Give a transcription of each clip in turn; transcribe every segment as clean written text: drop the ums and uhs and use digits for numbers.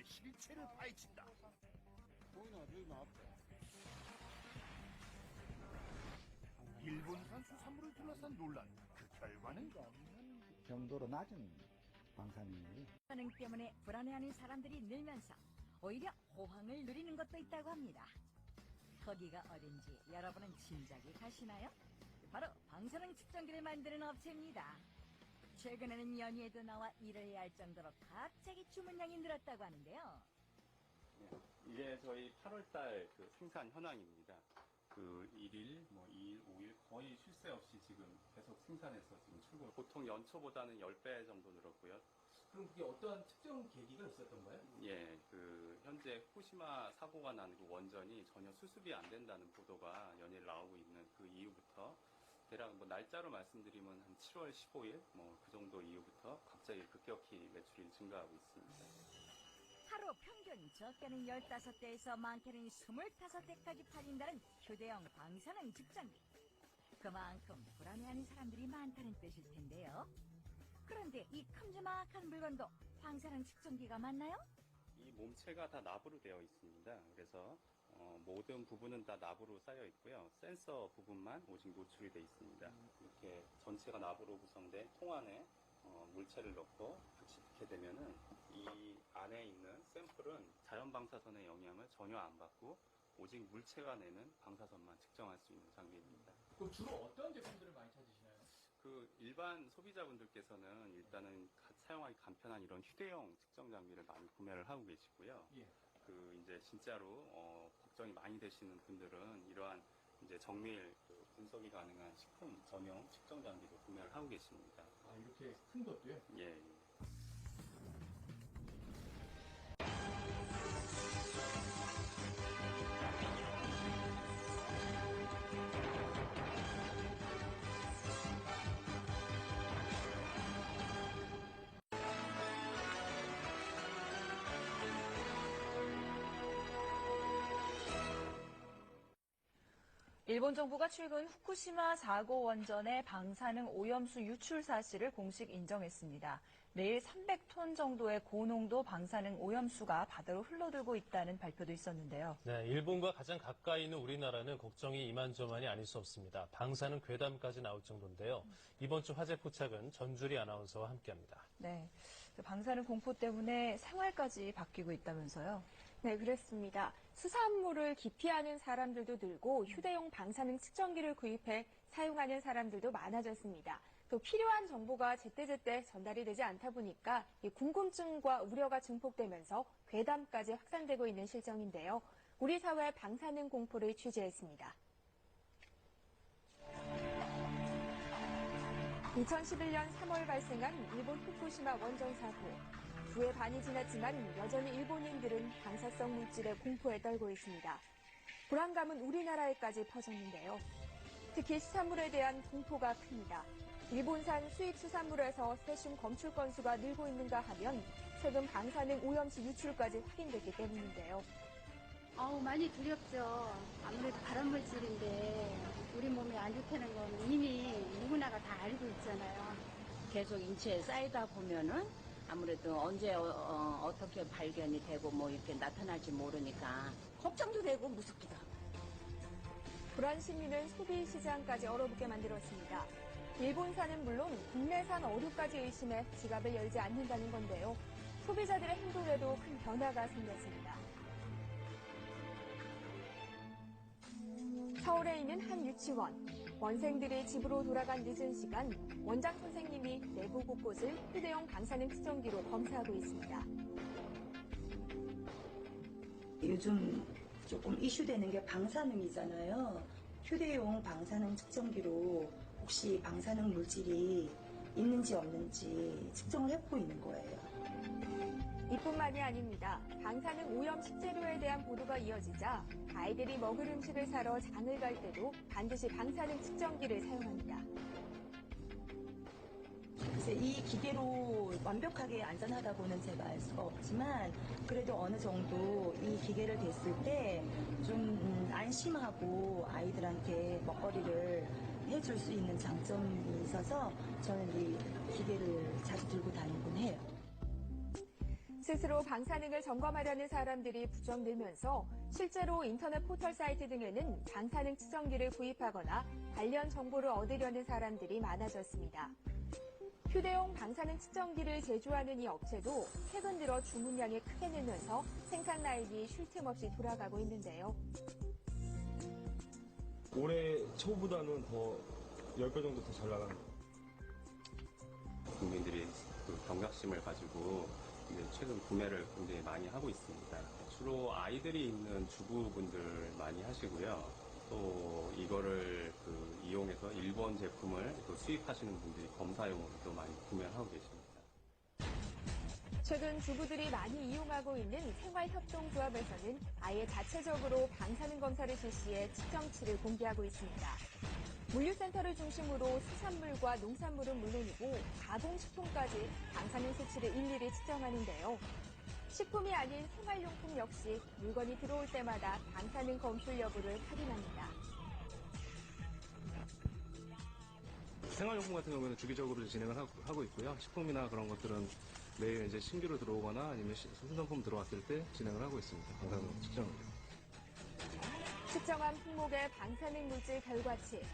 그의 실체를 파헤친다. 일본산 수산물을 둘러싼 논란, 그 결과는 정도로 낮은 방사능이 반응 때문에 불안해하는 사람들이 늘면서 오히려 호황을 누리는 것도 있다고 합니다. 거기가 어딘지 여러분은 짐작이 가시나요? 바로 방사능 측정기를 만드는 업체입니다. 최근에는 연휴에도 나와 일을 해야 할 정도로 갑자기 주문량이 늘었다고 하는데요. 이게 저희 8월달 그 생산 현황입니다. 그 1일, 2일, 5일 거의 쉴 새 없이 지금 계속 생산해서 지금 출고. 보통 연초보다는 10배 정도 늘었고요. 그럼 그게 어떠한 특정 계기가 있었던 거예요? 예, 그 현재 후쿠시마 사고가 난 그 원전이 전혀 수습이 안 된다는 보도가 연일 나오고 있는 그 이후부터 대략 날짜로 말씀드리면 한 7월 15일 그 정도 이후부터 갑자기 급격히 매출이 증가하고 있습니다. 하루 평균 적게는 15대에서 많게는 25대까지 팔린다는 휴대용 방사능 측정기. 그만큼 불안해하는 사람들이 많다는 뜻일 텐데요. 그런데 이 큼지막한 물건도 방사능 측정기가 맞나요? 이 몸체가 다 납으로 되어 있습니다. 그래서 모든 부분은 다 납으로 쌓여 있고요. 센서 부분만 오직 노출이 되어 있습니다. 이렇게 전체가 납으로 구성된 통 안에 물체를 넣고 붙이게 되면은 이 안에 있는 샘플은 자연 방사선의 영향을 전혀 안 받고 오직 물체가 내는 방사선만 측정할 수 있는 장비입니다. 그럼 주로 어떤 제품들을 많이 찾으시나요? 그 일반 소비자분들께서는 일단은 사용하기 간편한 이런 휴대용 측정 장비를 많이 구매를 하고 계시고요. 예. 그 이제 진짜로 걱정이 많이 되시는 분들은 이러한 이제 정밀 분석이 가능한 식품 전용 측정 장비도 구매를 하고 계십니다. 아, 이렇게 큰 것도요? 예. 일본 정부가 최근 후쿠시마 사고 원전의 방사능 오염수 유출 사실을 공식 인정했습니다. 매일 300톤 정도의 고농도 방사능 오염수가 바다로 흘러들고 있다는 발표도 있었는데요. 네, 일본과 가장 가까이 있는 우리나라는 걱정이 이만저만이 아닐 수 없습니다. 방사능 괴담까지 나올 정도인데요. 이번 주 화제 포착은 전주리 아나운서와 함께합니다. 네, 방사능 공포 때문에 생활까지 바뀌고 있다면서요? 네, 그렇습니다. 수산물을 기피하는 사람들도 늘고 휴대용 방사능 측정기를 구입해 사용하는 사람들도 많아졌습니다. 또 필요한 정보가 제때제때 전달이 되지 않다 보니까 이 궁금증과 우려가 증폭되면서 괴담까지 확산되고 있는 실정인데요. 우리 사회 방사능 공포를 취재했습니다. 2011년 3월 발생한 일본 후쿠시마 원전 사고. 두해 반이 지났지만 여전히 일본인들은 방사성 물질에 공포에 떨고 있습니다. 불안감은 우리나라에까지 퍼졌는데요. 특히 수산물에 대한 공포가 큽니다. 일본산 수입 수산물에서 세슘 검출 건수가 늘고 있는가 하면 최근 방사능 오염수 유출까지 확인됐기 때문인데요. 많이 두렵죠. 아무래도 발암물질인데 우리 몸에 안 좋다는 건 이미 누구나가 다 알고 있잖아요. 계속 인체에 쌓이다 보면은 아무래도 언제 어떻게 발견이 되고 이렇게 나타날지 모르니까 걱정도 되고 무섭기도 하고. 불안 심리는 소비 시장까지 얼어붙게 만들었습니다. 일본산은 물론 국내산 어류까지 의심해 지갑을 열지 않는다는 건데요. 소비자들의 행동에도 큰 변화가 생겼습니다. 서울에 있는 한 유치원. 원생들이 집으로 돌아간 늦은 시간, 원장 선생님이 내부 곳곳을 휴대용 방사능 측정기로 검사하고 있습니다. 요즘 조금 이슈되는 게 방사능이잖아요. 휴대용 방사능 측정기로 혹시 방사능 물질이 있는지 없는지 측정을 해보고 있는 거예요. 이뿐만이 아닙니다. 방사능 오염 식재료에 대한 보도가 이어지자 아이들이 먹을 음식을 사러 장을 갈 때도 반드시 방사능 측정기를 사용합니다. 글쎄, 이 기계로 완벽하게 안전하다고는 제가 알 수가 없지만 그래도 어느 정도 이 기계를 댔을 때 좀 안심하고 아이들한테 먹거리를 해줄 수 있는 장점이 있어서 저는 이 기계를 자주 들고 다니곤 해요. 스스로 방사능을 점검하려는 사람들이 부쩍 늘면서 실제로 인터넷 포털 사이트 등에는 방사능 측정기를 구입하거나 관련 정보를 얻으려는 사람들이 많아졌습니다. 휴대용 방사능 측정기를 제조하는 이 업체도 최근 들어 주문량이 크게 늘면서 생산 라인이 쉴 틈 없이 돌아가고 있는데요. 올해 초보다는 더 10배 정도 더 잘 나가는 거예요. 국민들이 그 경각심을 가지고 이제 최근 구매를 굉장히 많이 하고 있습니다. 주로 아이들이 있는 주부분들 많이 하시고요. 또 이거를 이용해서 일본 제품을 또 수입하시는 분들이 검사용으로 또 많이 구매를 하고 계십니다. 최근 주부들이 많이 이용하고 있는 생활협동조합에서는 아예 자체적으로 방사능 검사를 실시해 측정치를 공개하고 있습니다. 물류센터를 중심으로 수산물과 농산물은 물론이고 가공식품까지 방사능 수치를 일일이 측정하는데요. 식품이 아닌 생활용품 역시 물건이 들어올 때마다 방사능 검출 여부를 확인합니다. 생활용품 같은 경우에는 주기적으로 진행을 하고 있고요. 식품이나 그런 것들은 매일 이제 신규로 들어오거나 아니면 신상품 들어왔을 때 진행을 하고 있습니다. 방사능 측정을. 측정한 품목의 방사능 물질 결과치.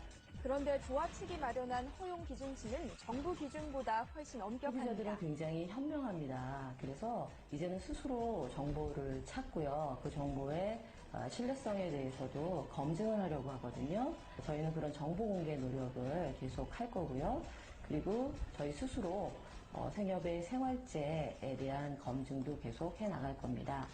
그런데 조합 측이 마련한 허용 기준치는 정부 기준보다 훨씬 엄격합니다. 소비자들은 굉장히 현명합니다. 그래서 이제는 스스로 정보를 찾고요. 그 정보의 신뢰성에 대해서도 검증을 하려고 하거든요. 저희는 그런 정보 공개 노력을 계속 할 거고요. 그리고 저희 스스로 생협의 생활제에 대한 검증도 계속 해나갈 겁니다.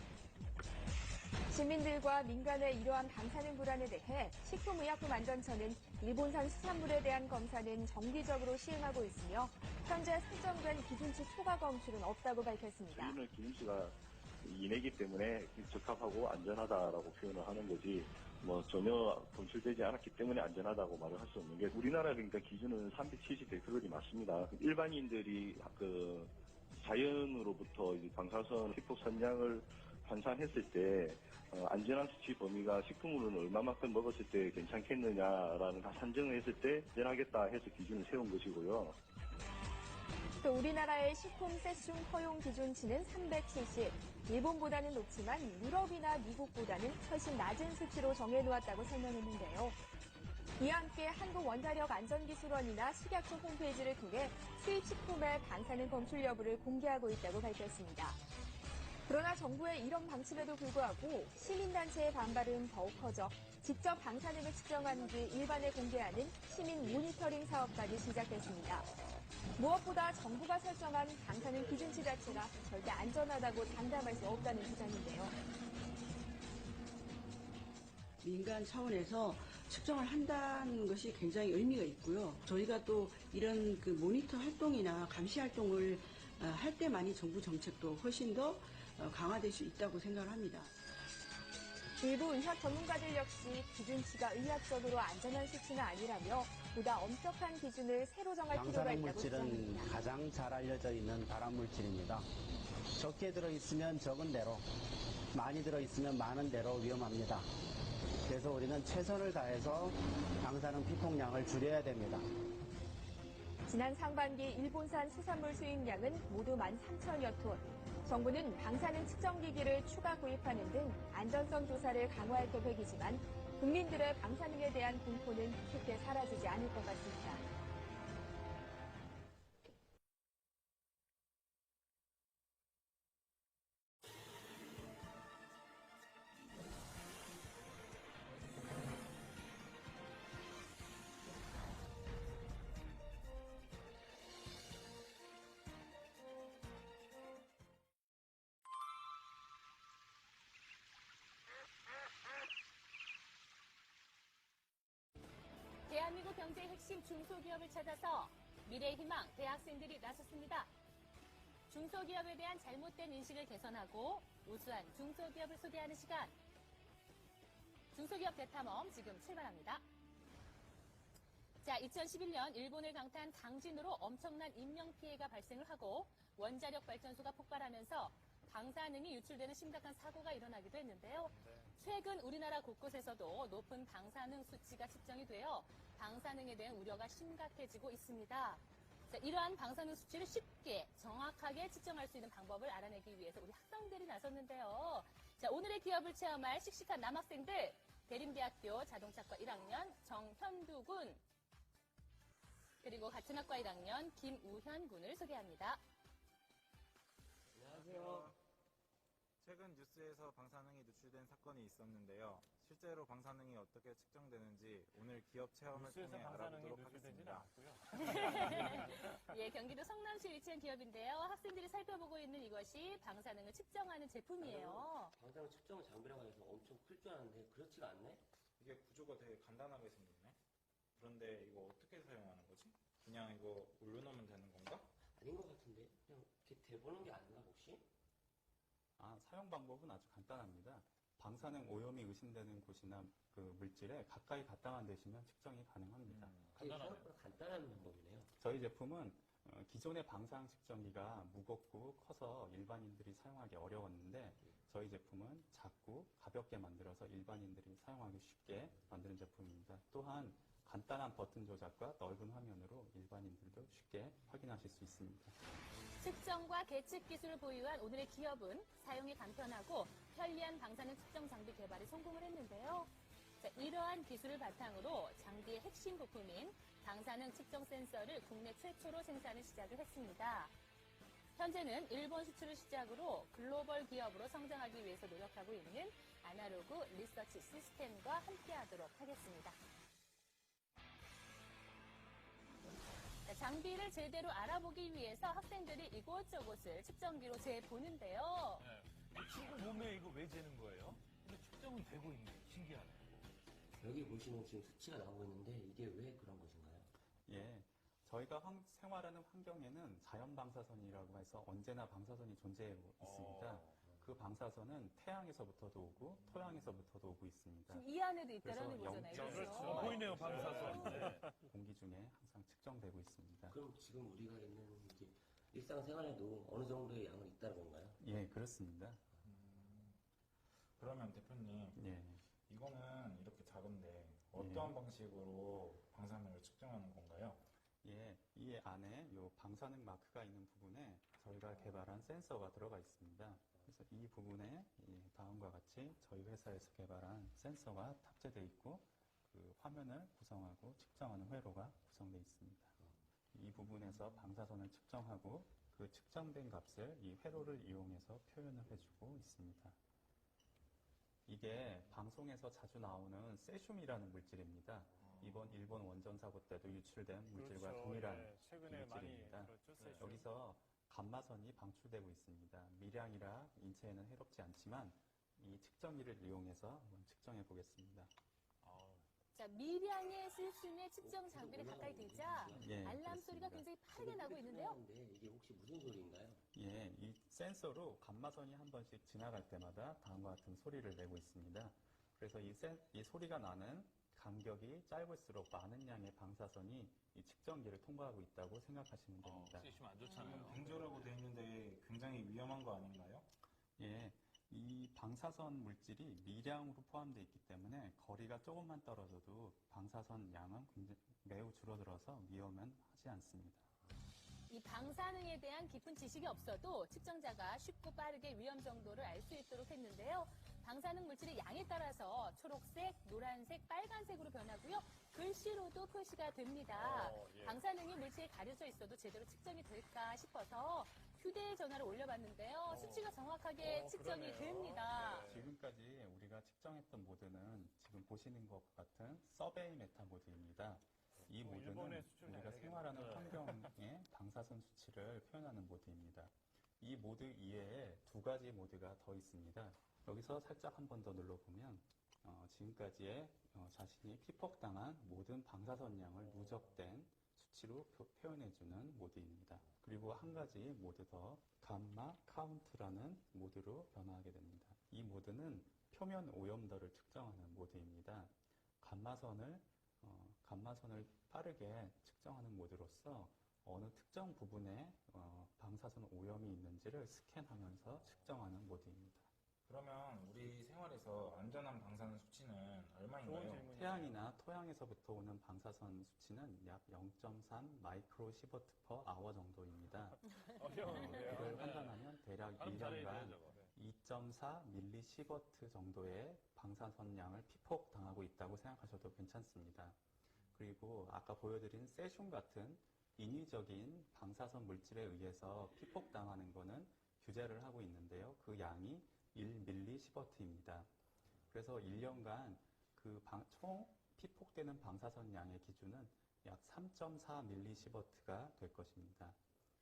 시민들과 민간의 이러한 방사능 불안에 대해 식품의약품안전처는 일본산 수산물에 대한 검사는 정기적으로 시행하고 있으며 현재 설정된 기준치 초과 검출은 없다고 밝혔습니다. 저희는 기준치가 이내기 때문에 적합하고 안전하다라고 표현을 하는 거지 전혀 검출되지 않았기 때문에 안전하다고 말을 할 수 없는 게 우리나라 그러니까 기준은 370데시벨이 맞습니다. 일반인들이 자연으로부터 방사선 피폭 선량을 환산했을 때 안전한 수치 범위가 식품으로는 얼마만큼 먹었을 때 괜찮겠느냐라는 산정을 했을 때 안전하겠다 해서 기준을 세운 것이고요. 또 우리나라의 식품 세슘 허용 기준치는 370, 일본보다는 높지만 유럽이나 미국보다는 훨씬 낮은 수치로 정해놓았다고 설명했는데요. 이와 함께 한국원자력안전기술원이나 식약처 홈페이지를 통해 수입식품의 방사능 검출 여부를 공개하고 있다고 밝혔습니다. 그러나 정부의 이런 방침에도 불구하고 시민단체의 반발은 더욱 커져 직접 방사능을 측정한 뒤 일반에 공개하는 시민 모니터링 사업까지 시작됐습니다. 무엇보다 정부가 설정한 방사능 기준치 자체가 절대 안전하다고 장담할 수 없다는 주장인데요. 민간 차원에서 측정을 한다는 것이 굉장히 의미가 있고요. 저희가 또 이런 모니터 활동이나 감시 활동을 할 때만이 정부 정책도 훨씬 더 강화될 수 있다고 생각을 합니다. 일부 의학 전문가들 역시 기준치가 의학적으로 안전한 수치는 아니라며 보다 엄격한 기준을 새로 정할 필요가 있다고 주장합니다. 방사능 물질은 가장 잘 알려져 있는 발암물질입니다. 적게 들어있으면 적은 대로, 많이 들어있으면 많은 대로 위험합니다. 그래서 우리는 최선을 다해서 방사능 피폭량을 줄여야 됩니다. 지난 상반기 일본산 수산물 수입량은 모두 13,000여 톤. 정부는 방사능 측정기기를 추가 구입하는 등 안전성 조사를 강화할 계획이지만 국민들의 방사능에 대한 공포는 쉽게 사라지지 않을 것 같습니다. 대한민국 경제의 핵심 중소기업을 찾아서 미래의 희망 대학생들이 나섰습니다. 중소기업에 대한 잘못된 인식을 개선하고 우수한 중소기업을 소개하는 시간. 중소기업 대탐험 지금 출발합니다. 자, 2011년 일본을 강타한 강진으로 엄청난 인명피해가 발생을 하고 원자력 발전소가 폭발하면서 방사능이 유출되는 심각한 사고가 일어나기도 했는데요. 최근 우리나라 곳곳에서도 높은 방사능 수치가 측정이 되어 방사능에 대한 우려가 심각해지고 있습니다. 자, 이러한 방사능 수치를 쉽게 정확하게 정확하게 측정할 수 있는 방법을 알아내기 위해서 우리 학생들이 나섰는데요. 자, 오늘의 기업을 체험할 씩씩한 남학생들, 대림대학교 자동차과 1학년 정현두 군, 그리고 같은 학과 1학년 김우현 군을 소개합니다. 안녕하세요. 최근 뉴스에서 방사능이 누출된 사건이 있었는데요. 실제로 방사능이 어떻게 측정되는지 오늘 기업 체험을 통해 알아보도록 하겠습니다. 예, 경기도 성남시에 위치한 기업인데요. 학생들이 살펴보고 있는 이것이 방사능을 측정하는 제품이에요. 방사능 측정 장비라고 해서 엄청 클 줄 알았는데 그렇지가 않네? 이게 구조가 되게 간단하게 생겼네. 그런데 이거 어떻게 사용하는 거지? 그냥 이거 올려놓으면 되는 건가? 아닌 것 같은데? 그냥 이렇게 대보는 게 아닌가 혹시? 사용 방법은 아주 간단합니다. 방사능 오염이 의심되는 곳이나 그 물질에 가까이 갖다만 대시면 측정이 가능합니다. 생각보다 간단한 방법이네요. 저희 제품은 기존의 방사능 측정기가 무겁고 커서 일반인들이 사용하기 어려웠는데 저희 제품은 작고 가볍게 만들어서 일반인들이 사용하기 쉽게 만드는 제품입니다. 또한 간단한 버튼 조작과 넓은 화면으로 일반인들도 쉽게 확인하실 수 있습니다. 측정과 계측 기술을 보유한 오늘의 기업은 사용이 간편하고 편리한 방사능 측정 장비 개발에 성공을 했는데요. 자, 이러한 기술을 바탕으로 장비의 핵심 부품인 방사능 측정 센서를 국내 최초로 생산을 시작을 했습니다. 현재는 일본 수출을 시작으로 글로벌 기업으로 성장하기 위해서 노력하고 있는 아나로그 리서치 시스템과 함께하도록 하겠습니다. 장비를 제대로 알아보기 위해서 학생들이 이곳저곳을 측정기로 재보는데요. 친구 몸에 이거 왜 재는 거예요? 근데 측정은 되고 있네. 신기하네. 여기 보시면 지금 수치가 나오고 있는데 이게 왜 그런 것인가요? 예, 저희가 생활하는 환경에는 자연 방사선이라고 해서 언제나 방사선이 존재해 있습니다. 그 방사선은 태양에서부터도 오고 토양에서부터도 오고 있습니다. 지금 이 안에도 있다라는 거잖아요. 그렇죠. 보이네요, 방사선. 공기 중에 항상 측정되고 있습니다. 그럼 지금 우리가 있는 이제 일상생활에도 어느 정도의 양은 있다는 건가요? 예, 그렇습니다. 그러면 대표님, 예. 이거는 이렇게 작은데 어떤 방식으로 방사능을 측정하는 건가요? 예, 이 안에 요 방사능 마크가 있는 부분에 저희가 개발한 센서가 들어가 있습니다. 그래서 이 부분에 다음과 같이 저희 회사에서 개발한 센서가 탑재되어 있고 그 화면을 구성하고 측정하는 회로가 구성되어 있습니다. 이 부분에서 방사선을 측정하고 그 측정된 값을 이 회로를 이용해서 표현을 해주고 있습니다. 이게 방송에서 자주 나오는 세슘이라는 물질입니다. 이번 일본 원전 사고 때도 유출된 물질과 그렇죠. 동일한 예, 최근에 물질입니다. 많이 들었죠, 세슘. 여기서 감마선이 방출되고 있습니다. 미량이라 인체에는 해롭지 않지만 이 측정기를 이용해서 한번 측정해 보겠습니다. 자, 미량의 세슘의 측정 장비를 가까이 대자 예, 알람 소리가 굉장히 빠르게 나고 있는데요. 이게 혹시 무슨 소리인가요? 예, 이 센서로 감마선이 한 번씩 지나갈 때마다 다음과 같은 소리를 내고 있습니다. 그래서 이 소리가 나는 간격이 짧을수록 많은 양의 방사선이 이 측정기를 통과하고 있다고 생각하시면 됩니다. 세슘 안 좋잖아요. 뱅조라고 되어 있는데 굉장히 위험한 거 아닌가요? 예, 이 방사선 물질이 미량으로 포함되어 있기 때문에 거리가 조금만 떨어져도 방사선 양은 매우 줄어들어서 위험은 하지 않습니다. 이 방사능에 대한 깊은 지식이 없어도 측정자가 쉽고 빠르게 위험 정도를 알 수 있도록 했는데요. 방사능 물질의 양에 따라서 초록색, 노란색, 빨간색으로 변하고요. 글씨로도 표시가 됩니다. 방사능이 물질에 가려져 있어도 제대로 측정이 될까 싶어서 휴대전화를 올려봤는데요. 수치가 정확하게 측정이 됩니다. 지금까지 우리가 측정했던 모드는 지금 보시는 것 같은 서베이 메타 모드입니다. 이 모드는 우리가 생활하는 환경의 방사선 수치를 표현하는 모드입니다. 이 모드 이외에 두 가지 모드가 더 있습니다. 여기서 살짝 한 번 더 눌러보면 지금까지의 자신이 피폭당한 모든 방사선 양을 누적된 수치로 표현해주는 모드입니다. 그리고 한 가지 모드 더 감마 카운트라는 모드로 변화하게 됩니다. 이 모드는 표면 오염도를 측정하는 모드입니다. 감마선을 빠르게 측정하는 모드로서 어느 특정 부분에 방사선 오염이 있는지를 스캔하면서 측정하는 모드입니다. 그러면 우리 생활에서 안전한 방사능 수치는 얼마인가요? 태양이나 토양에서부터 오는 방사선 수치는 약 0.3 마이크로 시버트 퍼 아워 정도입니다. 어려운데요. 약 발음 잘해야 1년간 돼요, 저거. 2.4 밀리시버트 정도의 방사선 양을 피폭당하고 있다고 생각하셔도 괜찮습니다. 그리고 아까 보여드린 세슘 같은 인위적인 방사선 물질에 의해서 피폭당하는 것은 규제를 하고 있는데요. 그 양이 1밀리시버트입니다. 그래서 1년간 그 총 피폭되는 방사선 양의 기준은 약 3.4밀리시버트가 될 것입니다.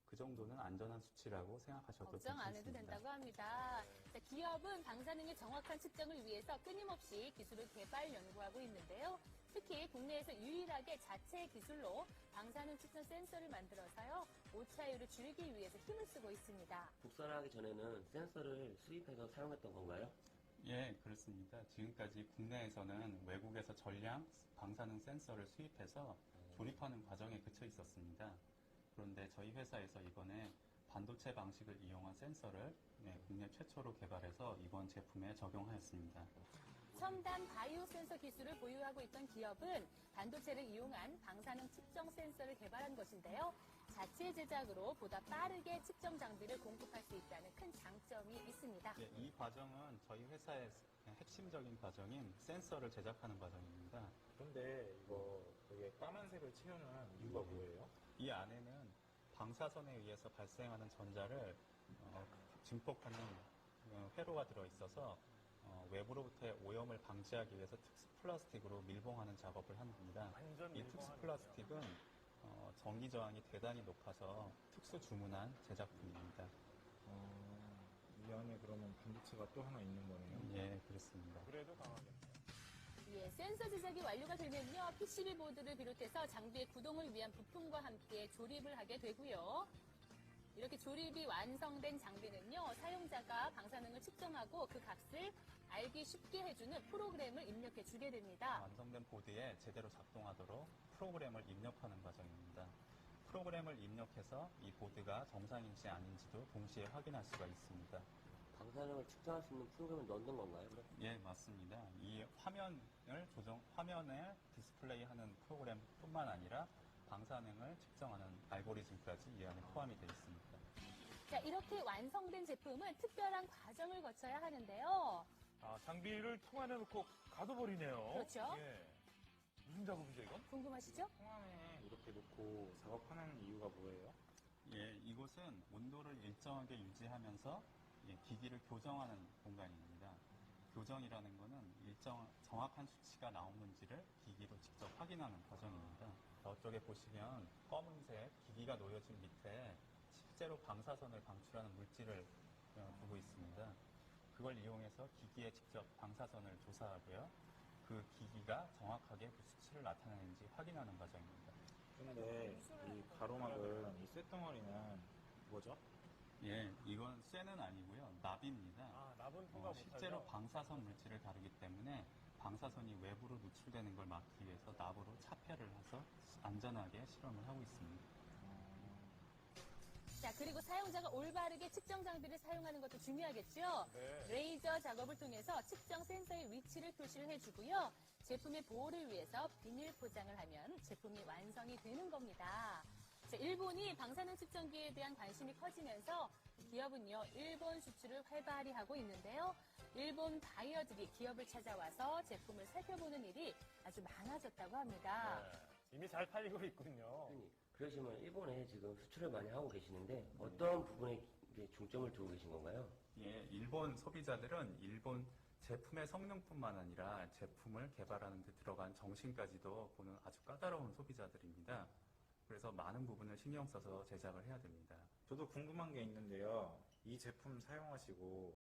그 정도는 안전한 수치라고 생각하셔도 걱정 안 해도 괜찮습니다. 된다고 합니다. 자, 기업은 방사능의 정확한 측정을 위해서 끊임없이 기술을 개발 연구하고 있는데요. 특히 국내에서 유일하게 자체 기술로 방사능 측정 센서를 만들어서요. 오차율을 줄이기 위해서 힘을 쓰고 있습니다. 국산화하기 전에는 센서를 수입해서 사용했던 건가요? 예, 그렇습니다. 지금까지 국내에서는 외국에서 전량 방사능 센서를 수입해서 조립하는 과정에 그쳐 있었습니다. 그런데 저희 회사에서 이번에 반도체 방식을 이용한 센서를 국내 최초로 개발해서 이번 제품에 적용하였습니다. 첨단 바이오 센서 기술을 보유하고 있던 기업은 반도체를 이용한 방사능 측정 센서를 개발한 것인데요. 자체 제작으로 보다 빠르게 측정 장비를 공급할 수 있다는 큰 장점이 있습니다. 예, 이 과정은 저희 회사의 핵심적인 과정인 센서를 제작하는 과정입니다. 그런데 이거 되게 까만색을 채우는 이유가 뭐예요? 이 안에는 방사선에 의해서 발생하는 전자를 증폭하는 회로가 들어있어서 외부로부터의 오염을 방지하기 위해서 특수 플라스틱으로 밀봉하는 작업을 합니다. 이 특수 플라스틱은 전기 저항이 대단히 높아서 특수 주문한 제작품입니다. 이 안에 그러면 반도체가 또 하나 있는 거네요? 예, 그렇습니다. 그래도 강하겠네요. 예, 센서 제작이 완료가 되면요. PCB 보드를 비롯해서 장비의 구동을 위한 부품과 함께 조립을 하게 되고요. 이렇게 조립이 완성된 장비는요. 사용자가 방사능을 측정하고 그 값을 알기 쉽게 해주는 프로그램을 입력해 주게 됩니다. 완성된 보드에 제대로 작동하도록 프로그램을 입력하는 과정입니다. 프로그램을 입력해서 이 보드가 정상인지 아닌지도 동시에 확인할 수가 있습니다. 방사능을 측정할 수 있는 프로그램을 넣는 건가요? 그럼? 예, 맞습니다. 이 화면을 디스플레이하는 프로그램뿐만 아니라 방사능을 측정하는 알고리즘까지 이 안에 포함이 되어 있습니다. 자, 이렇게 완성된 제품은 특별한 과정을 거쳐야 하는데요. 아, 장비를 통 안에 놓고 가둬버리네요. 그렇죠. 예. 무슨 작업이죠, 이건? 궁금하시죠? 통 안에 이렇게 놓고 작업하는 이유가 뭐예요? 예, 이곳은 온도를 일정하게 유지하면서 기기를 교정하는 공간입니다. 교정이라는 것은 정확한 수치가 나오는지를 기기로 직접 확인하는 과정입니다. 저쪽에 보시면 검은색 기기가 놓여진 밑에 실제로 방사선을 방출하는 물질을 두고 있습니다. 그걸 이용해서 기기에 직접 방사선을 조사하고요. 그 기기가 정확하게 그 수치를 나타내는지 확인하는 과정입니다. 근데 이 가로막은 이 쇳덩어리는 뭐죠? 예, 이건 쇠는 아니고요. 납입니다. 아, 납은 통과 못하죠? 실제로 방사선 물질을 다루기 때문에 방사선이 외부로 노출되는 걸 막기 위해서 납으로 차폐를 해서 안전하게 실험을 하고 있습니다. 자, 그리고 사용자가 올바르게 측정 장비를 사용하는 것도 중요하겠죠? 네. 레이저 작업을 통해서 측정 센서의 위치를 표시를 해주고요. 제품의 보호를 위해서 비닐 포장을 하면 제품이 완성이 되는 겁니다. 자, 일본이 방사능 측정기에 대한 관심이 커지면서 기업은요, 일본 수출을 활발히 하고 있는데요. 일본 바이어들이 기업을 찾아와서 제품을 살펴보는 일이 아주 많아졌다고 합니다. 네. 이미 잘 팔리고 있군요. 그러시면 일본에 지금 수출을 많이 하고 계시는데 어떤 부분에 이제 중점을 두고 계신 건가요? 예, 일본 소비자들은 일본 제품의 성능뿐만 아니라 제품을 개발하는 데 들어간 정신까지도 보는 아주 까다로운 소비자들입니다. 그래서 많은 부분을 신경 써서 제작을 해야 됩니다. 저도 궁금한 게 있는데요. 이 제품 사용하시고